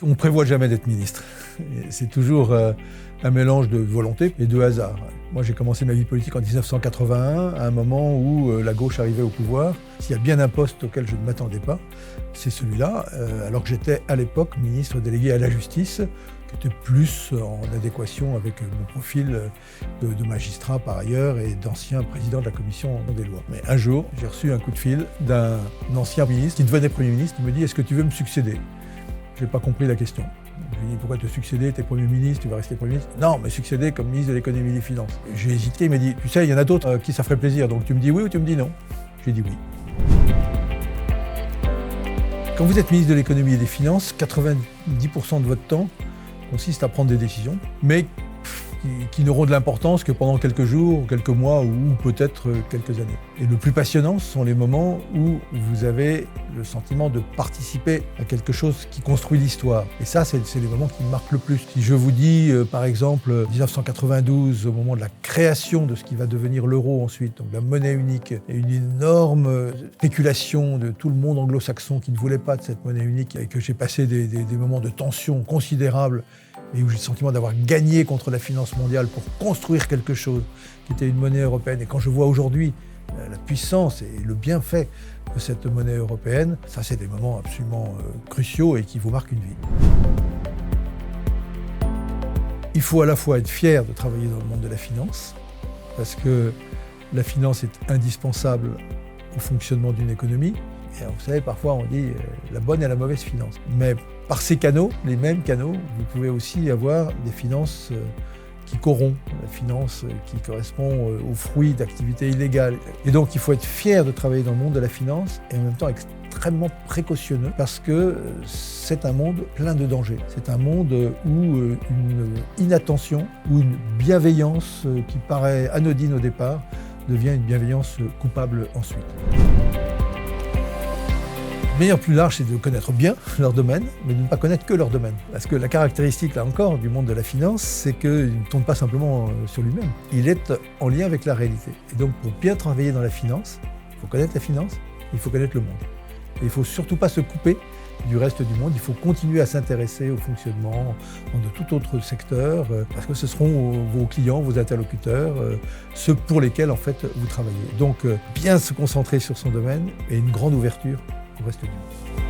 On ne prévoit jamais d'être ministre. C'est toujours un mélange de volonté et de hasard. Moi, j'ai commencé ma vie politique en 1981, à un moment où la gauche arrivait au pouvoir. S'il y a bien un poste auquel je ne m'attendais pas, c'est celui-là, alors que j'étais à l'époque ministre délégué à la justice, qui était plus en adéquation avec mon profil de magistrat par ailleurs et d'ancien président de la commission des lois. Mais un jour, j'ai reçu un coup de fil d'un ancien ministre qui devenait Premier ministre, qui me dit « Est-ce que tu veux me succéder ?» Je n'ai pas compris la question. Je lui ai dit « Pourquoi te succéder? Tu es Premier ministre, tu vas rester Premier ministre ?» « Non, mais succéder comme ministre de l'économie et des finances. » J'ai hésité, il m'a dit « Tu sais, il y en a d'autres qui ça ferait plaisir, donc tu me dis oui ou tu me dis non ?» J'ai dit oui. Quand vous êtes ministre de l'économie et des finances, 90% de votre temps consiste à prendre des décisions, mais qui n'auront de l'importance que pendant quelques jours, quelques mois ou peut-être quelques années. Et le plus passionnant, ce sont les moments où vous avez le sentiment de participer à quelque chose qui construit l'histoire. Et ça, c'est les moments qui me marquent le plus. Si je vous dis, par exemple, 1992, au moment de la création de ce qui va devenir l'euro ensuite, donc la monnaie unique, et une énorme spéculation de tout le monde anglo-saxon qui ne voulait pas de cette monnaie unique, et que j'ai passé des moments de tension considérables, et où j'ai le sentiment d'avoir gagné contre la finance mondiale pour construire quelque chose qui était une monnaie européenne. Et quand je vois aujourd'hui la puissance et le bienfait de cette monnaie européenne, ça c'est des moments absolument cruciaux et qui vous marquent une vie. Il faut à la fois être fier de travailler dans le monde de la finance, parce que la finance est indispensable au fonctionnement d'une économie. Et vous savez, parfois on dit la bonne et la mauvaise finance. Mais par ces canaux, les mêmes canaux, vous pouvez aussi avoir des finances qui corrompent, la finance qui correspond aux fruits d'activités illégales. Et donc il faut être fier de travailler dans le monde de la finance et en même temps extrêmement précautionneux parce que c'est un monde plein de dangers. C'est un monde où une inattention ou une bienveillance qui paraît anodine au départ devient une bienveillance coupable ensuite. De manière plus large, c'est de connaître bien leur domaine, mais de ne pas connaître que leur domaine. Parce que la caractéristique, là encore, du monde de la finance, c'est qu'il ne tourne pas simplement sur lui-même. Il est en lien avec la réalité. Et donc, pour bien travailler dans la finance, il faut connaître la finance, il faut connaître le monde. Et il ne faut surtout pas se couper du reste du monde. Il faut continuer à s'intéresser au fonctionnement de tout autre secteur, parce que ce seront vos clients, vos interlocuteurs, ceux pour lesquels, en fait, vous travaillez. Donc, bien se concentrer sur son domaine et une grande ouverture au reste du monde.